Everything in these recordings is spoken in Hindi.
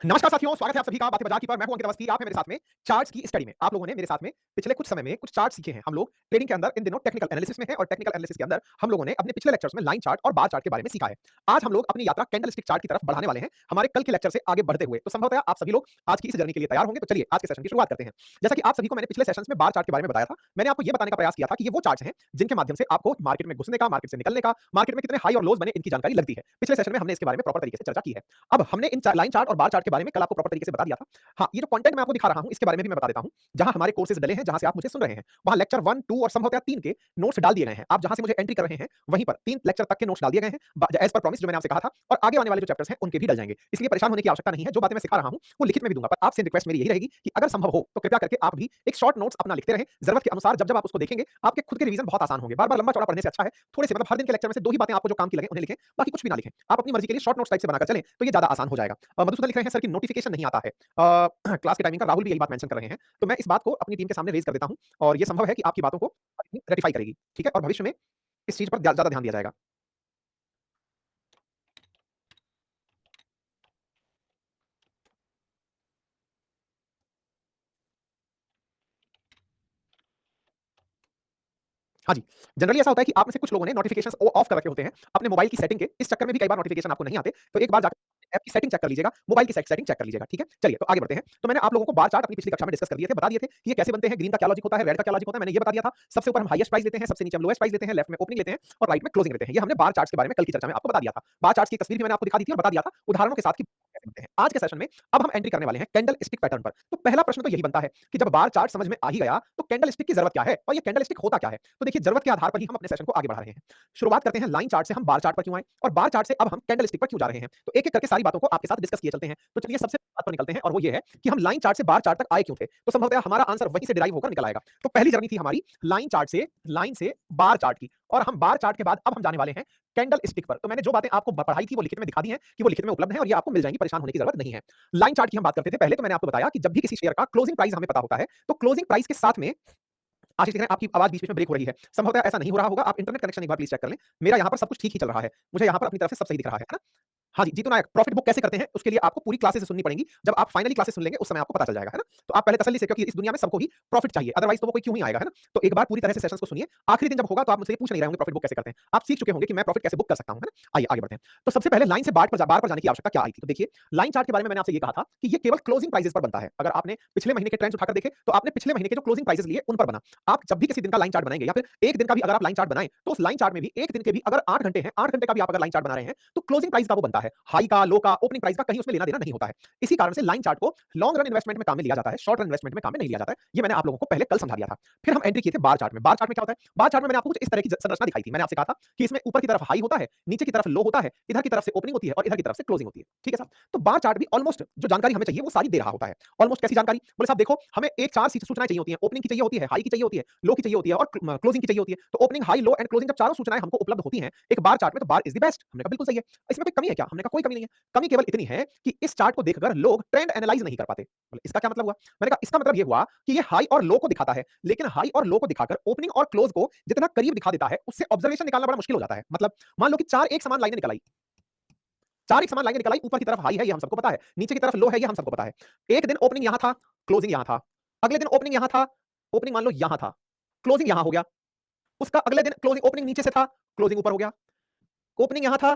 नमस्कार साथियों, स्वागत है आप सभी का बातें बाजार की पर। मैं हूं अंकित अवस्थी। आप हैं मेरे साथ में चार्ट्स की स्टडी में। आप लोगों ने मेरे साथ में पिछले कुछ समय में कुछ चार्ट सीखे हैं। हम लोग ट्रेडिंग के अंदर इन दिनों टेक्निकल एनालिसिस में हैं और टेक्निकल एनालिसिस के अंदर हम लोगों ने अपने पिछले लेक्चर्स में लाइन चार्ट और बार चार्ट के बारे में सीखा है। आज हम लोग अपनी यात्रा कैंडलस्टिक चार्ट की तरफ बढ़ाने वाले हैं हमारे कल के लेक्चर से आगे बढ़ते हुए। तो संभवतः आप सभी लोग आज की इस जर्नी के लिए तैयार होंगे। तो चलिए आज के सेशन की शुरुआत करते हैं। जैसा कि आप सभी को मैंने पिछले सेशंस में बार चार्ट के बारे में बताया था, मैंने आपको यह बताने का प्रयास किया था कि ये वो चार्ट्स हैं जिनके माध्यम से आपको मार्केट में घुसने का, मार्केट से निकलने का, मार्केट में कितने हाई और लोज बने इनकी जानकारी लगती है। पिछले सेशन में हमने इसके बारे में प्रॉपर तरीके से चर्चा की है। अब हमने इन लाइन चार्ट और बार चार्ट के बारे में कल आपको प्रॉपर तरीके से बता दिया था। हाँ, ये जो कंटेंट मैं आपको दिखा रहा हूँ, इसके बारे में भी मैं बता देता हूँ। जहाँ हमारे कोर्सेज डले हैं, जहाँ से आप मुझे सुन रहे हैं, वहाँ लेक्चर 1, 2 और संभवतः 3 के नोट्स डाल दिए गए हैं। आप जहाँ से मुझे एंट्री कर रहे हैं, वहीं पर 3 लेक्चर तक के नोट्स डाल दिए गए हैं, एज़ पर प्रॉमिस जो मैंने आपसे कहा था। और आगे आने वाले जो चैप्टर्स हैं, उनके भी डल जाएँगे। इसलिए परेशान होने की आवश्यकता नहीं है। जो बातें मैं सिखा रहा हूँ, वो लिखित में भी दूँगा। पर आपसे रिक्वेस्ट मेरी यही रहेगी कि अगर संभव हो, तो कृपया करके आप भी एक शॉर्ट नोट्स अपना लिखते रहें। ज़रूरत के अनुसार जब-जब आप उसको देखेंगे, आपके खुद के रिवीजन बहुत आसान होंगे। बार-बार लंबा-चौड़ा पढ़ने से अच्छा है, थोड़े से मतलब हर दिन के लेक्चर में से 2 ही बातें आपको जो काम की लगें, उन्हें लिखें, बाकी कुछ भी ना लिखें। आप अपनी मर्ज़ी के लिए शॉर्ट नोट्स टाइप से बनाकर चलें, तो ये ज़्यादा आसान हो जाएगा। मधुसूदन लिख रहे हैं, सर कि नोटिफिकेशन नहीं आता है। क्लास के टाइमिंग का राहुल भी यही बात मेंशन कर रहे हैं। तो मैं इस बात को अपनी टीम के सामने रेज़ कर देता हूँ और ये संभव है कि आपकी बातों को रेक्टिफाई करेगी, ठीक है? और भविष्य में इस चीज़ पर ज़्यादा ध्यान दिया जाएगा। हाँ जी, जनरली ऐसा होता है कि आप में से कुछ लोगों ने नोटिफ़िकेशंस ऑफ कर रखे होते हैं अपने मोबाइल की सेटिंग के। इस चक्कर में भी कई बार नोटिफ़िकेशन आपको नहीं आते। तो एक बार जाकर ऐप की सेटिंग चेक कर लीजिएगा, मोबाइल की सेटिंग चेक कर लीजिएगा, ठीक है? चलिए तो आगे बढ़ते हैं। तो मैंने आप लोगों को बार चार्ट अपनी पिछली कक्षा में डिस्कस कर दिए थे, बता दिए थे कि ये कैसे बनते हैं, ग्रीन का क्या लॉजिक होता है, रेड का क्या लॉजिक होता है, मैंने ये बता दिया था। सबसे ऊपर हम हाईएस्ट प्राइस लेते हैं, सबसे नीचे हम लोएस्ट प्राइस लेते हैं, लेफ्ट में ओपनिंग लेते हैं और राइट में क्लोजिंग लेते हैं। ये हमने बार चार्ट्स के बारे में कल की चर्चा में आपको बता दिया था। बार चार्ट्स की तस्वीर भी मैंने आपको दिखा दी थी और बता दिया था उदाहरणों के साथ कि कैसे बनते हैं। आज के सेशन में अब हम एंट्री करने वाले हैं कैंडल स्टिक पैटर्न पर। तो पहला प्रश्न तो यही बनता है कि जब बार चार्ट समझ में आ ही गया, तो कैंडल स्टिक की जरूरत क्या है और ये कैंडल स्टिक होता क्या है? तो देखिए जरूरत के आधार पर ही हम अपने सेशन को आगे बढ़ा रहे हैं। शुरुआत करते हैं लाइन चार्ट से, हम बार चार्ट पर क्यों आए और बार चार्ट से अब हम कैंडल स्टिक पर क्यों जा रहे हैं। तो एक-एक करके सारी बातों को आपके साथ डिस्कस किए चलते हैं। तो चलिए सबसे पहली बात पर निकलते हैं और वो ये है कि हम लाइन चार्ट से बार चार्ट तक आए क्यों थे? तो संभवतः हमारा आंसर वहीं से डिराइव होकर निकल आएगा। तो पहली जर्नी थी हमारी लाइन से बार चार्ट की और हम बार चार्ट के बाद अब हम जाने वाले हैं कैंडल स्टिक पर। तो मैंने जो बातें आपको पढ़ाई थी वो लिखित में दिखा दी हैं कि वो लिखित में उपलब्ध है और ये आपको मिल जाएंगी, परेशान होने की जरूरत नहीं है। लाइन चार्ट की हम बात करते थे पहले, तो मैंने आपको बताया कि जब भी किसी शेयर का क्लोजिंग प्राइस हमें पता होता है, तो क्लोजिंग प्राइस के साथ में आशीष लिख रहे हैं आपकी आवाज बीच-बीच में ब्रेक हो रही है। संभवतः ऐसा नहीं हो रहा होगा, आप इंटरनेट कनेक्शन एक बार प्लीज़ चेक कर लें। मेरा यहाँ पर सब कुछ ठीक ही चल रहा है। मुझे यहाँ पर अपनी तरफ से सब सही दिख रहा है ना? हाँ जी, जीतू नायक, प्रॉफिट बुक कैसे करते हैं? उसके लिए आपको पूरी क्लासेस सुननी पड़ेंगी। जब आप फाइनली क्लासेस सुन लेंगे, उस समय आपको पता चल जाएगा, है ना? तो आप पहले तसल्ली से, क्योंकि इस दुनिया में सबको ही प्रॉफिट चाहिए, अदरवाइज़ तो वो कोई क्यों ही आएगा, है ना? तो एक बार पूरी तरह से सेशंस को सुनिए। आखिरी दिन जब होगा, तो आप मुझसे ये पूछ नहीं रहे होंगे प्रॉफिट बुक कैसे करते हैं। आप सीख चुके होंगे कि मैं प्रॉफिट कैसे बुक कर सकता हूँ, है ना? आइए आगे बढ़ते हैं। तो सबसे पहले लाइन से बार पर जाने की आवश्यकता क्या आई थी? तो देखिए, लाइन चार्ट के बारे में मैंने आपसे ये कहा था कि ये केवल क्लोजिंग प्राइसेस पर बनता है। अगर आपने पिछले महीने के ट्रेंड्स उठाकर देखे, तो आपने पिछले महीने के जो क्लोजिंग प्राइसेस लिए, उन पर बना। आप जब भी किसी दिन का लाइन चार्ट बनाएँगे या फिर 1 दिन का भी अगर आप लाइन चार्ट बनाएँ, तो उस लाइन चार्ट में भी 1 दिन के भी अगर 8 घंटे हैं, 8 घंटे का भी आप अगर लाइन चार्ट बना रहे हैं, तो क्लोजिंग प्राइस का वो बनता है। हाई का, लो का, ओपनिंग प्राइस का कहीं उसमें लेना-देना नहीं होता है। इसी कारण से लाइन चार्ट को लॉन्ग रन इन्वेस्टमेंट में काम में लिया जाता है, शॉर्ट रन इन्वेस्टमेंट में काम में नहीं लिया जाता है। ये मैंने आप लोगों को पहले कल समझा दिया था। फिर हम एंट्री किए थे बार चार्ट में। बार चार्ट में क्या होता है? बार चार्ट में मैंने आपको कुछ इस तरह की संरचना दिखाई थी। मैंने आपसे कहा था कि इसमें ऊपर की तरफ हाई होता है, नीचे की तरफ लो होता है, इधर की तरफ से ओपनिंग होती है और इधर की तरफ से क्लोजिंग होती है। ठीक है साहब? तो बार चार्ट भी ऑलमोस्ट जो जानकारी हमें चाहिए वो सारी दे रहा होता है। ऑलमोस्ट कैसी जानकारी? बोले साहब देखो, हमें एक 4 सूचनाएँ चाहिए होती हैं। ओपनिंग की चाहिए होती है, हाई की चाहिए होती है, लो की चाहिए होती है और क्लोजिंग की चाहिए होती है। तो opening, high, low and closing जब चारों सूचनाएँ हमको उपलब्ध होती हैं एक बार चार्ट में, तो बार इज़ द बेस्ट। हमने कहा बिल्कुल सही है। इसमें कोई कमी है क्या? हमने कहा कोई कमी नहीं है। कमी केवल इतनी है कि इस चार्ट को देखकर लोग ट्रेंड एनालाइज़ नहीं कर पाते। बोले इसका क्या मतलब हुआ? मैंने कहा इसका मतलब ये हुआ कि ये हाई और लो को दिखाता है, लेकिन हाई और लो को दिखाकर ओपनिंग और क्लोज को जितना करीब दिखा देता है, उससे ऑब्जर्वेशन निकालना बड़ा मुश्किल हो जाता है। मतलब मान लो कि 4 एक समान लाइनें निकल आई, 4 एक समान लाइनें निकल आई, ऊपर की तरफ हाई है ये हम सबको पता है, नीचे की तरफ लो है ये हम सबको पता है। एक दिन ओपनिंग यहां था, क्लोजिंग यहां था। अगले दिन ओपनिंग यहां था, ओपनिंग मान लो यहां था, क्लोजिंग यहां हो गया। उसका अगले दिन क्लोजिंग, ओपनिंग नीचे से था, क्लोजिंग ऊपर हो गया। ओपनिंग यहां था,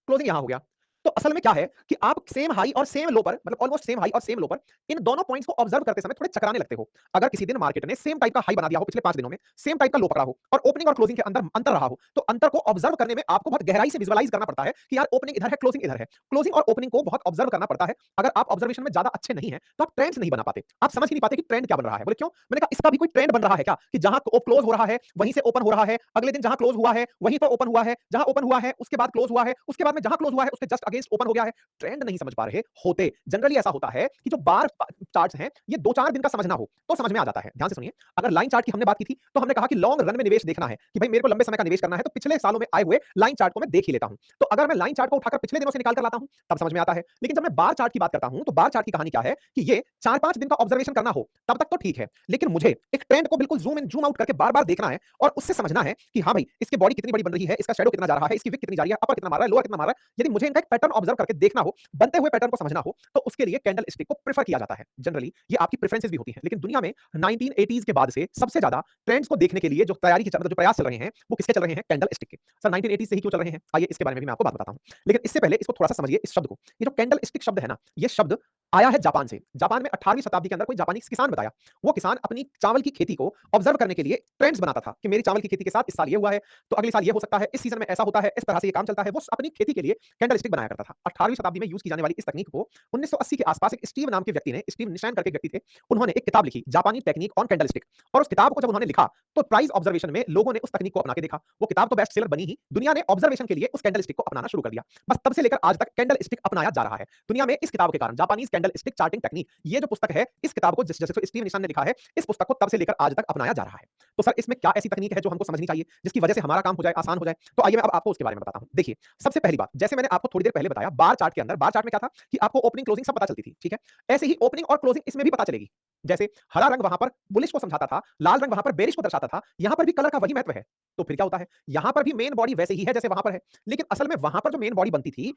क्लोजिंग यहां हो गया। तो असल में क्या है कि आप सेम हाई और सेम लो पर, मतलब ऑलमोस्ट सेम हाई और सेम लो पर, इन दोनों पॉइंट्स को ऑब्जर्व करते समय थोड़े चकराने लगते हो। अगर किसी दिन मार्केट ने सेम टाइप का हाई बना दिया हो पिछले 5 दिनों में, सेम टाइप का लो पकड़ा हो और ओपनिंग और क्लोजिंग के अंदर अंतर रहा हो, तो अंतर को ऑब्जर्व करने में आपको बहुत गहराई से विजुअलाइज करना पड़ता है कि यार ओपनिंग इधर है, क्लोजिंग इधर है। क्लोजिंग और ओपनिंग को बहुत ऑब्जर्व करना पड़ता है। अगर आप ऑब्जर्वेशन में ज्यादा अच्छे नहीं है, तो आप ट्रेंड्स नहीं बना पाते। आप समझ ही नहीं पाते कि ट्रेंड क्या बन रहा है। बोले क्यों? मैंने कहा इसका भी कोई ट्रेंड बन रहा है क्या कि जहां क्लोज हो रहा है वहीं से ओपन हो रहा है, अगले दिन जहां क्लोज हुआ है वहीं पर ओपन हुआ है, जहां ओपन हुआ है उसके बाद क्लोज हुआ है, उसके बाद में जहां क्लोज हुआ है उसके जस्ट अगेंस्ट ओपन हो गया है। ट्रेंड नहीं समझ पा रहे होते। जनरली ऐसा होता है कि जो बार चार्ट्स हैं, ये 2-4 दिन का समझना हो तो समझ में आ जाता है। ध्यान से सुनिए, अगर लाइन चार्ट की हमने बात की थी, तो हमने कहा कि लॉन्ग रन में निवेश देखना है कि भाई मेरे को लंबे समय का निवेश करना है, तो पिछले सालों में आए हुए लाइन चार्ट को मैं देख ही लेता हूं। तो अगर मैं लाइन चार्ट को उठाकर पिछले दिनों से निकाल कर लाता हूं, तब समझ में आता है। लेकिन जब मैं बार चार्ट की बात करता हूं, तो बार चार्ट की कहानी क्या है कि ये 4-5 दिन का ऑब्जर्वेशन करना हो, तब तक तो ठीक है। लेकिन मुझे एक ट्रेंड को बिल्कुल जूम इन जूम आउट करके बार-बार देखना है और उससे समझना है कि हां भाई, इसकी बॉडी कितनी बड़ी बन रही है, इसका शैडो कितना जा रहा है, इसकी विक कितनी जा रही है, अपर कितना मार रहा है, लोअर कितना मार रहा है। यदि मुझे इनका एक पैटर्न ऑब्जर्व करके देखना हो, बनते हुए पैटर्न को समझना हो, तो उसके लिए कैंडल स्टिक को प्रेफर किया जाता है। जनरली ये आपकी प्रेफरेंसेस भी होती हैं, लेकिन दुनिया में 1980s के बाद से सबसे ज्यादा ट्रेंड्स को देखने के लिए जो तैयारी मतलब जो प्रयास चल रहे हैं, वो किसके चल रहे हैं? कैंडल स्टिक के। सर 1980s से ही क्यों चल रहे हैं? आइए इसके बारे में भी मैं आपको बात बताता हूं। लेकिन इससे पहले इसको थोड़ा सा समझिए इस शब्द को। ये जो कैंडल स्टिक शब्द है ना, ये शब्द आया है जापान से। जापान में 18वीं शताब्दी के अंदर कोई जापानी किसान बताया। वो किसान अपनी चावल की खेती को ऑब्जर्व करने के लिए ट्रेंड्स बनाता था कि मेरी चावल की खेती के साथ इस साल ये हुआ है, तो अगले साल ये हो सकता है, इस सीजन में ऐसा होता है, इस तरह से ये काम चलता है। वो अपनी खेती के लिए कैंडल स्टिक बनाया करता था। 18वीं शताब्दी में यूज की जाने वाली इस तकनीक को 1980 के आसपास एक स्टीव नाम के व्यक्ति ने, स्टीव निशान करके व्यक्ति थे, उन्होंने एक किताब लिखी, जापानी टेक्निक ऑन कैंडल स्टिक। और उस किताब को जब उन्होंने लिखा, तो प्राइस ऑब्जर्वेशन में लोगों ने उस तकनीक को अपना के देखा। वो किताब तो बेस्ट सेलर बनी ही, दुनिया ने ऑब्जर्वेशन के लिए उस कैंडल स्टिक को अपनाना शुरू कर दिया। बस तब से लेकर आज तक कैंडल स्टिक अपनाया जा रहा है दुनिया में। इस किताब के कारण Japanese candle stick charting technique, ये जो पुस्तक है, इस किताब को जैसे स्टीव निशान ने लिखा है, इस पुस्तक को तब से लेकर आज तक अपनाया जा रहा है। तो सर इसमें क्या ऐसी तकनीक है जो हमको समझनी चाहिए, जिसकी वजह से हमारा काम हो जाए, आसान हो जाए? तो आइए मैं अब आपको उसके बारे में बताता हूं। देखिए, सबसे पहली बात, जैसे मैंने आपको थोड़ी देर पहले बताया, बार चार्ट के अंदर, बार चार्ट में क्या था कि आपको ओपनिंग क्लोजिंग सब पता चलती थी, ठीक है? ऐसे ही ओपनिंग और क्लोजिंग इसमें भी पता चलेगी। जैसे हरा रंग वहां पर बुलिश को समझाता था, लाल रंग वहां पर बेरिश को दर्शाता था, यहां पर भी कलर का वही महत्व है। तो फिर क्या होता है, यहां पर भी मेन बॉडी वैसे ही है जैसे वहां पर है, लेकिन असल में वहां पर जो मेन बॉडी बनती थी,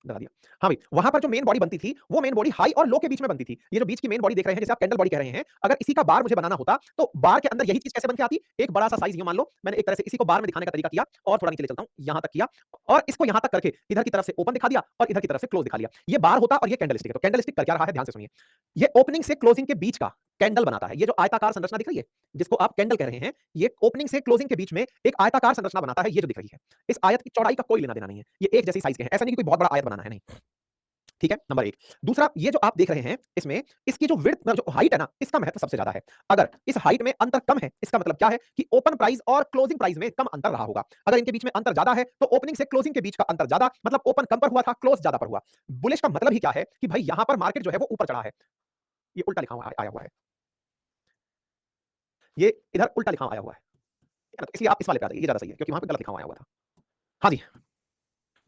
लगा दिया। हाँ भाई, वहां पर जो मेन बॉडी बनती थी, वो मेन बॉडी हाई और लो के बीच में बनती थी। ये जो बीच की मेन बॉडी देख रहे हैं, जिसे आप कैंडल बॉडी कह रहे हैं, अगर इसी का बार मुझे बनाना होता, तो बार के अंदर यही चीज कैसे बन के आती? एक बड़ा सा साइज यूं मान लो, मैंने एक तरह से इसी को बार में दिखाने का तरीका किया और थोड़ा नीचे ले चलता हूं, यहां तक किया और इसको यहां तक करके इधर की तरफ से ओपन दिखा दिया और इधर की तरफ से क्लोज दिखा लिया। ये बार होता और ये कैंडल स्टिक है। तो कैंडल स्टिक कर क्या रहा है, ध्यान से सुनिए। ये ओपनिंग से क्लोजिंग के बीच का कैंडल बनाता है। ये जो आयताकार संरचना दिख रही है, जिसको आप कैंडल कह रहे हैं, ये ओपनिंग से क्लोजिंग के बीच में एक आयताकार संरचना बनाता है। ये जो दिख रही है, इस आयत की चौड़ाई का कोई लेना देना नहीं है। ये एक जैसी साइज के हैं, ऐसा नहीं कि कोई बहुत बड़ा आयत बनाना है, नहीं। ठीक है, नंबर एक। दूसरा, ये जो आप देख रहे हैं, इसमें इसकी जो विड्थ, जो हाइट है ना, इसका महत्व सबसे ज्यादा है। अगर इस हाइट में अंतर कम है, इसका मतलब क्या है कि ओपन प्राइस और क्लोजिंग प्राइस में कम अंतर रहा होगा। अगर इनके बीच में अंतर ज्यादा है, तो ओपनिंग से क्लोजिंग के बीच का अंतर ज्यादा, मतलब ओपन कम पर हुआ था, क्लोज ज्यादा पर हुआ। बुलिश का मतलब ही क्या है कि भाई यहां पर मार्केट जो है वो ऊपर चढ़ा है। ये उल्टा लिखा हुआ आया हुआ है, ये इधर उल्टा लिखा आया हुआ है ना? तो इसलिए आप इस वाले पे आ जाइए, ये ज्यादा सही है, क्योंकि वहां पे गलत लिखा हुआ आया हुआ था। हाँ जी,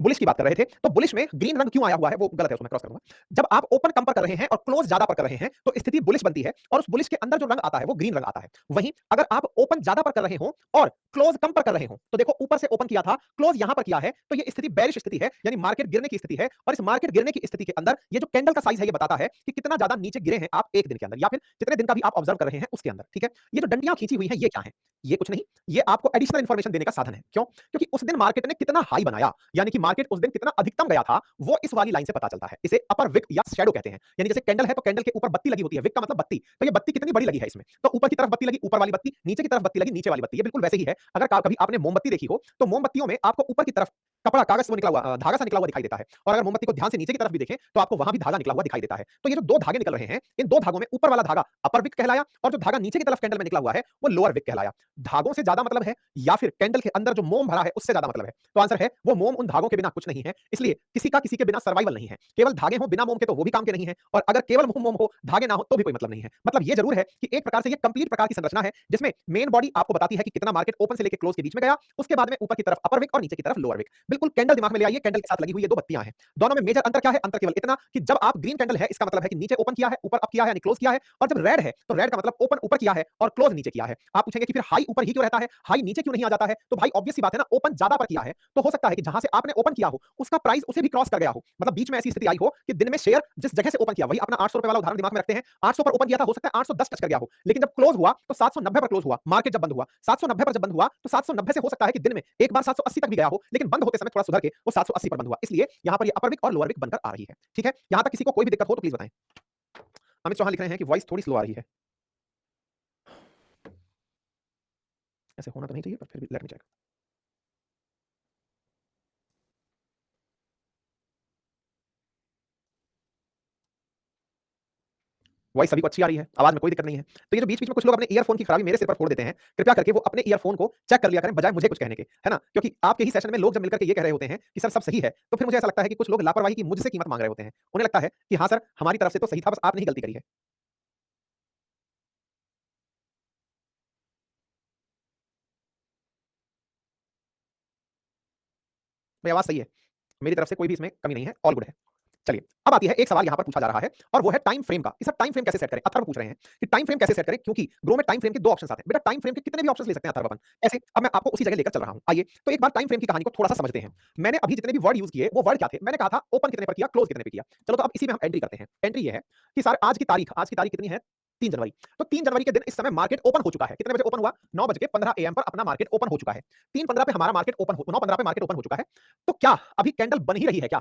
बुलिश की बात कर रहे थे, तो बुलिश में ग्रीन रंग क्यों आया हुआ है वो गलत है, उसको मैं क्रॉस करूंगा। जब आप ओपन कम पर कर रहे हैं और क्लोज ज्यादा पर कर रहे हैं, तो स्थिति बुलिश बनती है और उस बुलिश के अंदर जो रंग आता है वो ग्रीन रंग आता है। वहीं अगर आप ओपन ज्यादा पर कर रहे हो और क्लोज कम पर कर रहे हो, तो देखो ऊपर से ओपन किया था, क्लोज यहां पर किया है, तो ये स्थिति बेरिश स्थिति है, यानी मार्केट गिरने की स्थिति है। और इस मार्केट गिरने की स्थिति के अंदर ये जो कैंडल का साइज है, ये बताता है कि कितना ज्यादा नीचे गिरे हैं आप एक दिन के अंदर, या फिर जितने दिन का भी आप ऑब्जर्व कर रहे हैं उसके अंदर। ठीक है, ये जो डंडियां खींची हुई हैं, ये क्या है? ये कुछ नहीं, ये आपको एडिशनल इंफॉर्मेशन देने का साधन है। क्यों? क्योंकि उस दिन मार्केट ने कितना हाई बनाया, यानी कि मार्केट उस दिन कितना अधिकतम गया था, वो इस वाली लाइन से पता चलता है। इसे अपर विक या शैडो कहते हैं। यानी जैसे कैंडल है, तो कैंडल के ऊपर बत्ती लगी होती है, विक का मतलब बत्ती। तो ये बत्ती कितनी बड़ी लगी है इसमें, तो ऊपर की तरफ बत्ती लगी, ऊपर वाली बत्ती, नीचे की तरफ बत्ती लगी, नीचे वाली बत्ती। ये बिल्कुल वैसे ही है। अगर कभी आपने मोमबत्ती देखी हो, तो मोमबत्तियों में आपको ऊपर की तरफ कपड़ा, कागज से वो निकला हुआ, धागा सा निकला हुआ दिखाई देता है। और अगर मोमबत्ती को ध्यान से नीचे की तरफ भी देखें, तो आपको वहां भी धागा निकला हुआ दिखाई देता है। तो ये जो दो धागे निकल रहे हैं, इन दो धागों में ऊपर वाला धागा अपर विक कहलाया, और जो धागा नीचे की तरफ कैंडल में निकला हुआ है, वो लोअर विक कहलाया। धागों से ज्यादा मतलब है, या फिर कैंडल के अंदर जो मोम भरा है उससे ज्यादा मतलब है? तो आंसर है, वो मोम उन धागों के बिना कुछ नहीं है। इसलिए किसी का किसी के बिना सर्वाइवल नहीं है। केवल धागे हो बिना मोम के, तो वो भी काम के नहीं है। और अगर केवल मोम हो, धागे ना हो, तो भी कोई मतलब नहीं है। मतलब ये जरूर है कि एक प्रकार से ये कंप्लीट प्रकार की संरचना है, जिसमें मेन बॉडी आपको बताती है कि कितना मार्केट ओपन से लेकर क्लोज के बीच में गया, उसके बाद में ऊपर की तरफ अपर विक और नीचे की तरफ लोअर विक। बिल्कुल कैंडल दिमाग में ले आइए, कैंडल के साथ लगी हुई ये दो बत्तियां हैं। दोनों में मेजर अंतर क्या है? अंतर केवल इतना कि जब आप ग्रीन कैंडल है, इसका मतलब है कि नीचे ओपन किया है, ऊपर अप किया है, यानी क्लोज किया है। और जब रेड है, तो रेड का मतलब ओपन ऊपर किया है और क्लोज नीचे किया है। आप पूछेंगे कि फिर हाई ऊपर ही क्यों रहता है, हाई नीचे क्यों नहीं आ जाता है? तो भाई ऑब्वियस सी बात है ना, ओपन ज्यादा पर किया है, तो हो सकता है कि जहां से आपने ओपन किया हो, उसका प्राइस उसे भी क्रॉस कर गया हो। मतलब बीच में ऐसी स्थिति आई हो कि दिन में शेयर जिस जगह से ओपन किया, वही अपना 800 रुपए वाला उदाहरण दिमाग में रखते हैं, 800 पर ओपन किया था, हो सकता है 810 टच कर गया हो, लेकिन जब क्लोज हुआ तो 790 पर क्लोज हुआ। मार्केट जब बंद हुआ 790 पर जब बंद हुआ, तो 790 से हो सकता है कि दिन में एक बार 780 तक भी गया हो, लेकिन बंद होते समय थोड़ा सुधर के वो 780 पर बंद हुआ। इसलिए यहां पर ये अपर विक और लोअर विक बनकर आ रही है। ठीक है, यहां तक किसी को कोई भी दिक्कत हो तो प्लीज बताएं। अमित चौहान लिख रहे हैं कि वॉइस थोड़ी स्लो आ रही है। ऐसे होना तो नहीं चाहिए, पर फिर भी लेट मी चेक। वॉइस सभी को अच्छी आ रही है, आवाज में कोई दिक्कत नहीं है। तो ये जो बीच-बीच में कुछ लोग अपने ईयरफोन की खराबी मेरे सिर पर फोड़ देते हैं, कृपया करके वो अपने ईयरफोन को चेक कर लिया करें, बजाय मुझे कुछ कहने के, है ना? क्योंकि आपके ही सेशन में लोग जब मिलकर के ये कह रहे होते हैं कि सर सब सही है, तो फिर मुझे ऐसा लगता है कि कुछ लोग लापरवाही की मुझसे कीमत मांग रहे होते हैं। उन्हें लगता है कि हाँ सर, हमारी तरफ से तो सही था, बस आपने ही गलती करी है। भाई आवाज सही है, मेरी तरफ से कोई भी इसमें कमी नहीं है, ऑल गुड है। चलिए, अब आती है एक सवाल यहां पर पूछा जा रहा है और वो है टाइम फ्रेम का। इस टाइम फ्रेम कैसे सेट करें? अथर्व पूछ रहे हैं कि टाइम फ्रेम कैसे सेट करें? क्योंकि ग्रो में टाइम फ्रेम के 2 ऑप्शंस आते हैं। बेटा टाइम फ्रेम के कितने भी ऑप्शंस ले सकते हैं अथर्व अपन। ऐसे अब मैं आपको उसी जगह लेकर चल रहा हूं। आइए, तो एक बार टाइम फ्रेम की कहानी को थोड़ा-सा समझते हैं। मैंने अभी जितने भी वर्ड यूज़ किए, वो वर्ड क्या थे? मैंने कहा था ओपन कितने पर किया, क्लोज कितने पे किया। चलो तो अब इसी में हम एंट्री करते हैं। एंट्री ये है कि सर आज की तारीख कितनी है? 3 जनवरी। तो 3 जनवरी के दिन इस समय मार्केट ओपन हो चुका है। कितने बजे ओपन हुआ? 9:15 एएम पर अपना मार्केट ओपन हो चुका है। 3:15 पे हमारा मार्केट ओपन हो 9:15 पे मार्केट ओपन हो चुका है। तो क्या अभी कैंडल बन ही रही है क्या?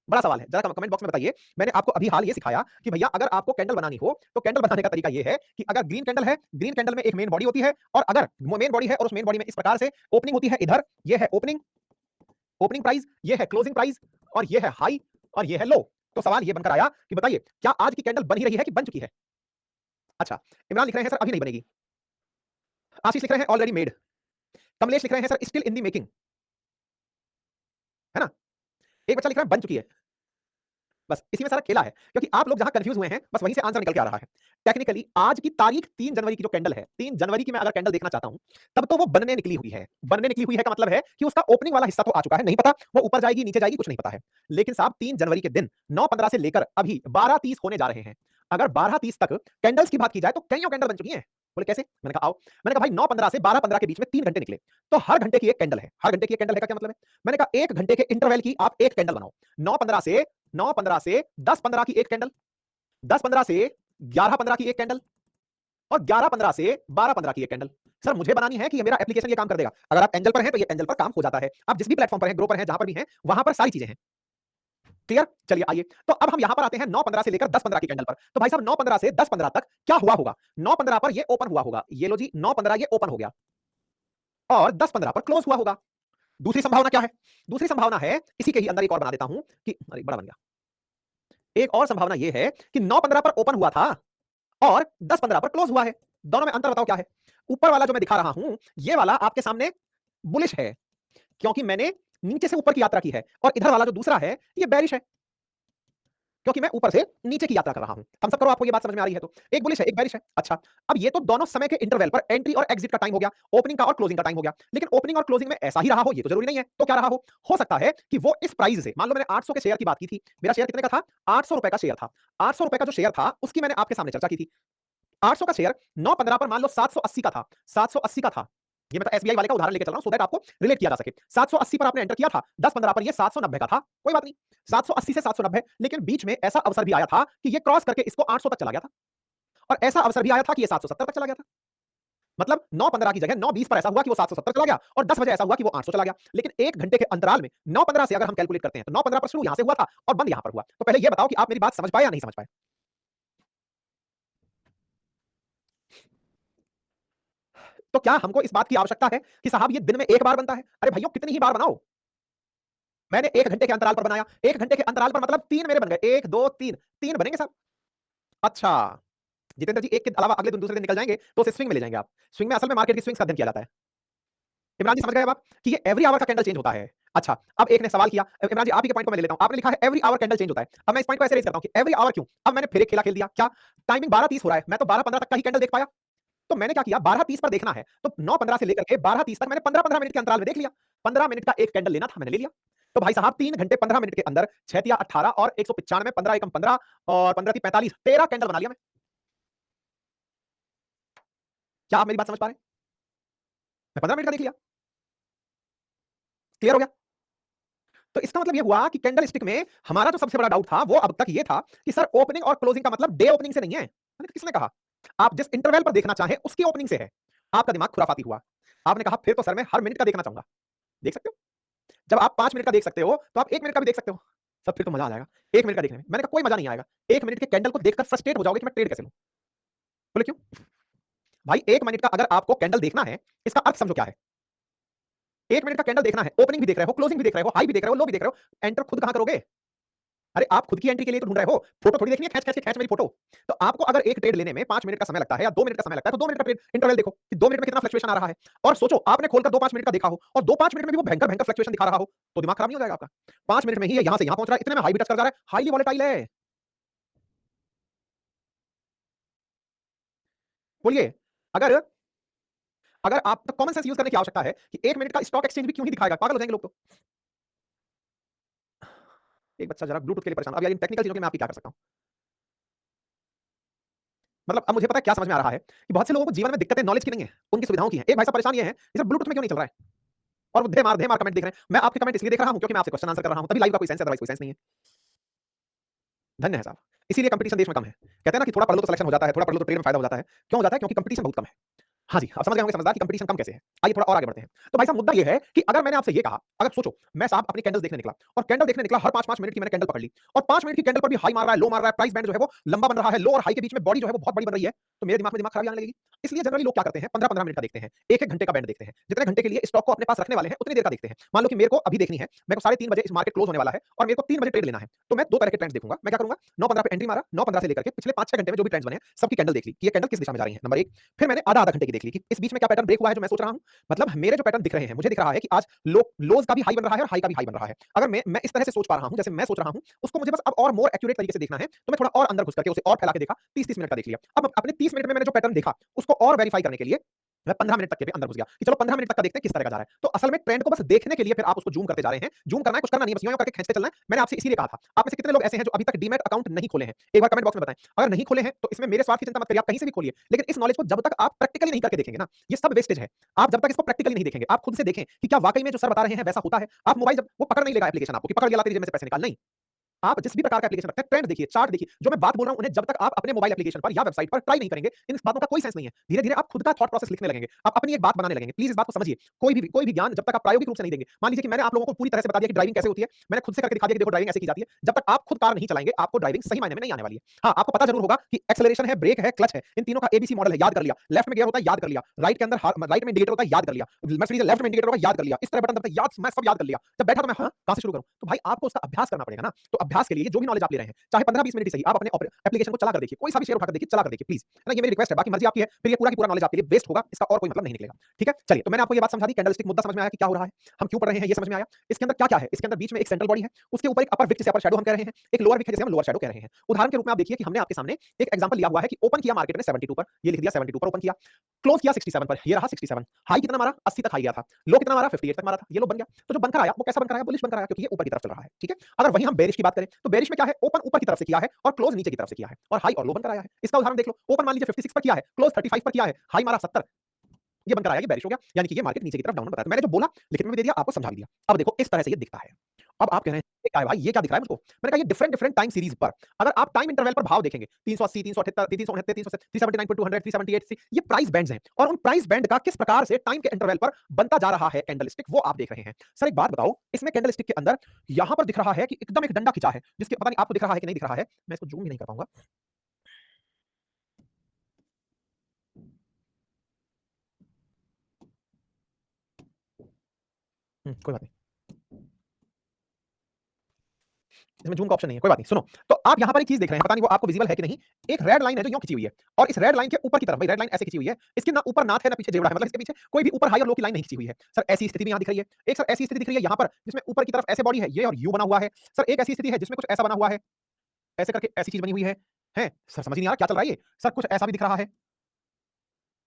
बड़ा सवाल है। जरा कमेंट बॉक्स में बताइए। मैंने आपको अभी हाल ये सिखाया कि भैया अगर आपको कैंडल बनानी हो, तो कैंडल बनाने का तरीका ये है कि अगर ग्रीन कैंडल है, ग्रीन कैंडल में एक मेन बॉडी होती है और अगर वो मेन बॉडी है और उस मेन बॉडी में इस प्रकार से ओपनिंग होती है इधर, ये है ओपनिंग, ओपनिंग प्राइस, ये है क्लोजिंग प्राइस और ये है हाई और ये है लो। तो सवाल ये बनकर आया कि बताइए क्या आज की कैंडल बन ही रही है कि बन चुकी है? अच्छा, इमरान लिख रहे हैं सर अभी नहीं बनेगी। आशीष लिख रहे हैं ऑलरेडी मेड। कमलेश लिख रहे हैं sir still in the making, है ना? एक बच्चा लिख रहा है बन चुकी है। बस इसी में सारा खेला है क्योंकि आप लोग जहां कंफ्यूज हुए हैं बस वहीं से आंसर निकल के आ रहा है। टेक्निकली आज की तारीख 3 जनवरी की जो कैंडल है, 3 जनवरी की मैं अगर कैंडल देखना चाहता हूं, तब तो वो बनने निकली हुई है। बनने निकली हुई है का मतलब है कि उसका ओपनिंग वाला हिस्सा तो आ चुका है, नहीं पता वो ऊपर जाएगी, नीचे जाएगी, कुछ नहीं पता है। लेकिन साहब 3 जनवरी के दिन 9:15 से लेकर अभी 12:30 होने जा रहे हैं। अगर 12:30 तक कैंडल्स की बात की जाए तो कईयों कैंडल बन चुकी हैं। बोले कैसे? मैंने कहा आओ। मैंने कहा भाई 9:15 से 12:15 के बीच में 3 घंटे निकले। तो हर घंटे की एक कैंडल है। हर घंटे की एक कैंडल है का क्या मतलब है? मैंने कहा 1 घंटे के इंटरवल की आप एक कैंडल बनाओ। 9:15 से 10:15 की एक कैंडल, 10:15 से 11:15 की एक कैंडल और 11:15 से 12:15 की एक कैंडल। सर मुझे बनानी है कि ये मेरा एप्लीकेशन ये काम कर देगा। अगर आप एंजल पर हैं तो ये एंजल पर काम हो जाता है। आप जिस भी प्लेटफॉर्म पर हैं, ग्रो पर हैं, जहां पर भी हैं, वहां पर सारी चीजें हैं। क्लियर? चलिए आइए। तो अब हम यहां पर आते हैं 9:15 से लेकर 10:15 की कैंडल पर। तो भाई साहब 9:15 से 10:15 तक क्या हुआ होगा? 9:15 पर ये ओपन हुआ होगा। ये लो जी 9:15 ये ओपन हो गया और 10:15 पर क्लोज हुआ होगा। दूसरी संभावना क्या है? दूसरी संभावना है इसी के ही अंदर एक और बना देता हूं कि अरे बड़ा बन गया। एक और संभावना यह है कि 9:15 पर ओपन हुआ था और 10:15 पर क्लोज हुआ है। दोनों में अंतर बताओ क्या है? ऊपर वाला जो मैं दिखा रहा हूं, ये वाला आपके सामने बुलिश है, क्योंकि मैंने नीचे से ऊपर की यात्रा की है और इधर वाला जो दूसरा है, ये बेरिश है, क्योंकि मैं ऊपर से नीचे की यात्रा कर रहा हूं। हम सब करो आपको ये बात समझ में आ रही है तो। एक बुलिश है, एक बेरिश है। अच्छा, अब ये तो दोनों समय के इंटरवल पर एंट्री और एग्जिट का टाइम हो गया, ओपनिंग का और क्लोजिंग का टाइम हो गया। लेकिन ओपनिंग और क्लोजिंग में ऐसा ही रहा हो, ये तो जरूरी नहीं है। तो क्या रहा हो सकता है कि वो इस प्राइस से, मान लो मैंने 800 के शेयर की बात की थी, मेरा शेयर कितने का था? 800 रुपए का शेयर था। 800 रुपए का जो शेयर था, उसकी मैंने आपके सामने चर्चा की थी। 800 का शेयर 9:15 पर मान लो 780 का था, 780 का था। ये मैं तो एसबीआई वाले का उदाहरण लेके चल रहा हूं सो दैट आपको रिलेट किया जा सके। 780 पर आपने एंटर किया था, 10:15 पर ये 790 का था, कोई बात नहीं। 780 से 790, लेकिन बीच में ऐसा अवसर भी आया था कि ये क्रॉस करके इसको 800 तक चला गया था और ऐसा अवसर भी आया था कि ये 770 तक चला गया था। मतलब 9:15 की जगह 9:20 पर ऐसा हुआ कि वो 770 चला गया और 10 बजे ऐसा हुआ कि वो 800 चला गया। लेकिन 1 घंटे के अंतराल में 9:15 से अगर हम कैलकुलेट करते हैं तो 9:15 पर शुरू यहां से हुआ था और बंद यहां पर हुआ। तो पहले ये बताओ कि आप मेरी बात समझ पाए या नहीं समझ पाए? तो क्या हमको इस बात की आवश्यकता है कि साहब ये दिन में एक बार बनता है? अरे भइयों कितनी ही बार बनाओ। मैंने 1 घंटे के अंतराल पर बनाया। 1 घंटे के अंतराल पर मतलब 3 मेरे बन गए। 1 2 3 3 बनेंगे साहब। अच्छा, जितेंद्र जी एक के अलावा अगले दिन दूसरे दिन निकल जाएंगे तो उसे स्विंग में ले जाएंगे आप। स्विंग में असल में मार्केट की स्विंग्स का अध्ययन किया जाता है। इमरान जी समझ गए अब आप कि ये एवरी आवर का कैंडल चेंज होता है। अच्छा, अब एक ने सवाल किया, इमरान जी आप ही के पॉइंट को मैं ले लेता हूं। आपने लिखा है एवरी आवर कैंडल चेंज होता है। अब मैं इस पॉइंट को ऐसे रेज करता हूं कि एवरी आवर क्यों? अब मैंने फिर एक खेला खेल दिया। क्या? टाइमिंग 12:30 हो रहा है, मैं तो 12:15 तक का ही कैंडल देख पाया। तो मैंने क्या किया 12:30 पर देखना है, तो 9:15 से लेकर के 12:30 तक मैंने 15-15 मिनट के अंतराल में देख लिया। 15 मिनट का एक कैंडल लेना था, मैंने ले लिया। तो भाई साहब 3 घंटे 15 मिनट के अंदर 6 तिया 18 और 195, 15 एकम 15 और 15 ती 45, 13 कैंडल बना लिया मैं। क्या आप मेरी बात समझ पा रहे हैं? मैं 15 मिनट का देख लिया। क्लियर हो गया? तो इसका मतलब ये हुआ कि कैंडल स्टिक में हमारा जो सबसे बड़ा डाउट था वो अब तक ये था कि सर ओपनिंग और क्लोजिंग का मतलब डे ओपनिंग से नहीं है। मैंने किसने कहा? आप जिस इंटरवल पर देखना चाहें उसकी ओपनिंग से है। आपका दिमाग खुराफाती हुआ। आपने कहा फिर तो सर मैं हर मिनट का देखना चाहूंगा। देख सकते हो? जब आप 5 मिनट का देख सकते हो तो आप 1 मिनट का भी देख सकते हो। सर फिर तो मजा आ जाएगा। 1 मिनट का देखने में। मैंने कहा कोई मजा नहीं आएगा। 1 मिनट के कैंडल को देखकर फ्रस्ट्रेट हो जाओगे कि मैं ट्रेड कैसे लूं। बोले क्यों? भाई 1 मिनट का अगर आपको कैंडल देखना है, इसका अर्थ समझो क्या है? 1 मिनट का कैंडल देखना है, ओपनिंग भी देख रहे हो, क्लोजिंग भी देख रहे हो, हाई भी देख रहे हो, लो भी देख रहे हो, एंटर खुद कहां करोगे? अरे आप खुद की एंट्री के लिए तो ढूंढ रहे हो, फोटो थोड़ी देखनी है, खींच खींच के खींच मेरी फोटो। तो आपको अगर एक ट्रेड लेने में 5 मिनट का समय लगता है या 2 मिनट का समय लगता है, तो 2 मिनट का ट्रेड इंटरवल देखो कि 2 मिनट में कितना फ्लक्चुएशन आ रहा है। और सोचो आपने खोलकर 2-5 मिनट का देखा हो और 2-5 मिनट में भी वो भयंकर भयंकर फ्लक्चुएशन दिखा रहा हो, तो दिमाग खराब नहीं हो जाएगा आपका? 5 मिनट में ही ये यहां से यहां पहुंच रहा है, इतने में हाई भी टच कर जा रहा है, हाईली वोलेटाइल है। बोलिए, अगर अगर आप तो कॉमन सेंस यूज करने की आवश्यकता है कि 1 मिनट का स्टॉक एक्सचेंज भी क्यों ही दिखाएगा, पागल हो जाएंगे लोग तो। एक बच्चा जरा ब्लूटूथ के लिए परेशान। अब यार इन टेक्निकल चीज़ों के लिए मैं आपकी क्या कर सकता हूँ? मतलब अब मुझे पता है क्या समझ में आ रहा है कि बहुत से लोगों को जीवन में दिक्कतें नॉलेज की नहीं है, उनकी सुविधाओं की है। एक भाई साहब परेशान ये है कि सर ब्लूटूथ में क्यों नहीं चल रहा है? और वो धे मार कमेंट देख रहे हैं। मैं आपके कमेंट इसलिए देख रहा हूँ क्योंकि मैं आपसे क्वेश्चन आंसर कर रहा हूँ, तभी लाइव का कोई सेंस है, अदरवाइज़ कोई सेंस नहीं है। धन्य है साहब। इसीलिए कॉम्पिटिशन देश में कम है। कहते हैं ना कि थोड़ा पढ़ लो तो सिलेक्शन हो जाता है, थोड़ा पढ़ लो तो ट्रेड में फायदा हो जाता है। क्यों हो जाता है? क्योंकि कॉम्पिटिशन बहुत कम है। हाँ जी, आप समझ गए होंगे समझदार कि कंपटीशन कम कैसे है। आइए थोड़ा और आगे बढ़ते हैं। तो भाई साहब मुद्दा ये है कि अगर मैंने आपसे ये कहा, अगर सोचो मैं साहब अपनी कैंडल्स देखने निकला और कैंडल देखने निकला, हर 5-5 मिनट की मैंने कैंडल पकड़ ली और 5 मिनट की कैंडल पर भी हाई मार रहा है, लो मार रहा है, प्राइस बैंड जो है वो लंबा बन रहा है, लो और हाई के बीच में बॉडी जो है वो बहुत बड़ी बन रही है, तो मेरे दिमाग में दिमाग खराबी आने लगेगी। इसलिए जनरली लोग क्या करते हैं 15-15 मिनट का देखते हैं, 1-1 घंटे का बैंड देखते हैं। जितने घंटे के लिए स्टॉक को अपने पास रखने वाले हैं, उतनी देर का देखते हैं। मान लो कि मेरे को अभी देखनी है, मेरे को 3:30 बजे इस मार्केट क्लोज होने वाला है और मेरे को 3 बजे ट्रेड लेना है। तो मैं 2 तरह के ट्रेंड्स देखूंगा। मैं क्या करूंगा 9:15 पे एंट्री मारा, 9:15 से लेकर के पिछले 5-6 घंटे में जो भी ट्रेंड्स बने हैं, सबकी कैंडल देख ली कि ये कैंडल किस दिशा में जा रही है, नंबर 1। फिर मैंने आधा-आधा घंटे की देख ली कि इस बीच में क्या पैटर्न ब्रेक हुआ है जो मैं सोच रहा हूं। मतलब मेरे जो पैटर्न दिख रहे हैं, मुझे दिख रहा है कि आज लोज का भी हाई बन रहा है और हाई का भी हाई बन रहा है। अगर मैं इस तरह से सोच पा रहा हूं, जैसे मैं सोच रहा हूं, उसको मुझे बस अब और मोर एक्यूरेट तरीके से देखना है, तो मैं थोड़ा और अंदर घुस करके उसे और फैला के देखा, 30-30 मिनट का देख लिया। अब अपने 30 मिनट में मैंने जो पैटर्न देखा, उसको और वेरीफाई करने के लिए मैं 15 मिनट तक के भी अंदर घुस गया कि चलो 15 मिनट तक का देखते हैं किस तरह का जा रहा है। तो असल में ट्रेंड को बस देखने के लिए फिर आप उसको ज़ूम करते जा रहे हैं। ज़ूम करना है, कुछ करना नहीं है, बस यूँ-यूँ करके खींचते चलना है। मैंने आपसे इसीलिए कहा था। आप में से कितने लोग ऐसे हैं जो अभी तक डीमैट अकाउंट नहीं खोले हैं? एक बार कमेंट बॉक्स में बताएँ। अगर नहीं खोले हैं, तो इसमें मेरे स्वार्थ की चिंता मत करिए, आप कहीं से भी खोलिए। लेकिन इस नॉलेज को जब तक आप प्रैक्टिकली नहीं करके देखेंगे ना, ये सब वेस्टेज है। आप जब तक इसको प्रैक्टिकली नहीं देखेंगे, आप खुद से देखें कि क्या वाक़ई में जो सर बता रहे हैं वैसा होता है। आप मोबाइल जब वो पकड़ नहीं लेगा एप्लीकेशन आपको कि पकड़ लिया ला तेरी जेब में से पैसे निकाल, नहीं। आप जिस भी प्रकार का एप्लीकेशन रखते हैं, ट्रेंड देखिए, चार्ट देखिए। जो मैं बात बोल रहा हूं, उन्हें जब तक आप अपने मोबाइल एप्लीकेशन पर या वेबसाइट पर ट्राई नहीं करेंगे, इन बातों का कोई सेंस नहीं है। धीरे-धीरे आप खुद का थॉट प्रोसेस लिखने लगेंगे। आप अपनी एक बात बनाने लगेंगे। प्लीज़ इस बात को समझिए। कोई भी ज्ञान जब तक आप प्रायोगिक रूप से नहीं देंगे। मान लीजिए कि मैंने आप लोगों को पूरी तरह से बता दिया कि ड्राइविंग कैसे होती है। मैंने खुद से करके दिखा दिया कि देखो ड्राइविंग ऐसे की जाती है। जब तक आप खुद कार नहीं चलाएंगे, आपको ड्राइविंग सही मायने में नहीं आने वाली है। हाँ, आपको पता जरूर होगा कि एक्सेलरेशन है, ब्रेक है, क्लच है। इन तीनों का एबीसी मॉडल है, याद कर लिया। लेफ्ट में गियर होता है, याद कर लिया। राइट के अंदर राइट में इंडिकेटर होता है, याद कर लिया। मर्सिडीज लेफ्ट में इंडिकेटर होगा, याद कर लिया। इस तरह बटन दबता है, याद मैं सब याद कर लिया। जब बैठा तो मैं हाँ, कहां से शुरू करूं? तो भाई आपको उसका अभ्यास करना पड़ेगा ना। तो अभ्यास के लिए जो भी नॉलेज आप ले रहे हैं, चाहे 15-20 मिनट ही सही, आप अपने एप्लीकेशन को चला कर देखिए। कोई सा भी शेयर उठाकर देखिए, चला कर देखिए प्लीज़। है ना? ये मेरी रिक्वेस्ट है, बाकी मर्ज़ी आपकी है। फिर ये पूरा की पूरा नॉलेज आपके लिए वेस्ट होगा, इसका और कोई मतलब नहीं निकलेगा। ठीक है? चलिए, तो मैंने आपको ये बात समझा दी, कैंडलस्टिक मुद्दा समझ में आया कि क्या हो रहा है, हम क्यों पढ़ रहे हैं, ये समझ में आया। इसके अंदर क्या-क्या है? इसके अंदर बीच में एक सेंट्रल बॉडी है, उसके ऊपर एक अपर विक जिसे अपर शैडो हम कह रहे हैं, एक लोअर विक है जिसे हम लोअर शैडो कह रहे हैं। उदाहरण के रूप में आप देखिए कि हमने आपके सामने एक एग्जांपल लिया हुआ है कि ओपन किया मार्केट ने 72 पर, ये लिख दिया 72 पर ओपन किया, क्लोज किया 67 पर, ये रहा 67। हाई कितना मारा? 80 तक हाई गया था। लो कितना मारा? 58 तक मारा था। ये लो बन गया। तो जो बनकर आया, वो कैसा बनकर आया? बुलिश बनकर आया, क्योंकि ये ऊपर की तरफ चल रहा है। ठीक है? अगर वहीं हम बेरिश की बात करें, तो बेरिश में क्या है? ओपन ऊपर की तरफ से किया है और क्लोज नीचे की तरफ से किया है और हाई और लो बनकर आया है। इसका उदाहरण देख लो। ओपन मान लीजिए 56 पर किया है, क्लोज 35 पर किया है, हाई मारा 70, ये बनकर आया, ये बेरिश हो गया। यानी कि ये मार्केट नीचे की तरफ डाउन बताया। तो मैंने जो बोला लिखित में भी दे दिया, आपको समझा भी दिया। अब देखो इस तरह से ये दिखता है। अब आप कह रहे हैं ये क्या है भाई, ये क्या दिख रहा है मुझको? मैंने कहा ये डिफरेंट डिफरेंट टाइम सीरीज पर अगर आप टाइम इंटरवल पर भाव देखेंगे 380, 378, 369, 379.200, 378, ये प्राइस बैंड्स हैं और उन प्राइस बैंड का किस प्रकार से टाइम के इंटरवल पर बनता जा रहा है कैंडलस्टिक, वो आप देख रहे हैं। सर एक बात बताओ, इसमें कैंडलस्टिक के अंदर यहां पर दिख रहा है कि एकदम एक डंडा खिंचा है, जिसके पता नहीं आपको दिख रहा है कि नहीं दिख रहा है। मैं इसको जूम भी नहीं कर पाऊंगा। कोई बात नहीं, इसमें ज़ूम का ऑप्शन नहीं है, कोई बात नहीं। सुनो, तो आप यहाँ पर एक चीज़ देख रहे हैं, पता नहीं वो आपको विज़िबल है कि नहीं। एक रेड लाइन है जो यूँ खिंची हुई है और इस रेड लाइन के ऊपर की तरफ, भाई रेड लाइन ऐसे खिंची हुई है, इसके ना ऊपर नाथ है ना पीछे जेवड़ा है, मतलब इसके पीछे कोई भी ऊपर हाई और लो की लाइन नहीं खिंची हुई है। सर ऐसी स्थिति भी यहाँ दिख रही है। एक सर ऐसी स्थिति दिख रही है यहाँ पर, जिसमें ऊपर की तरफ ऐसे बॉडी है, ये और यू बना हुआ है। सर एक ऐसी स्थिति है जिसमें कुछ ऐसा बना हुआ है, ऐसे करके ऐसी चीज़ बनी हुई है। हैं? सर समझ ही नहीं आ रहा क्या चल रहा है ये? सर कुछ ऐसा भी दिख रहा है,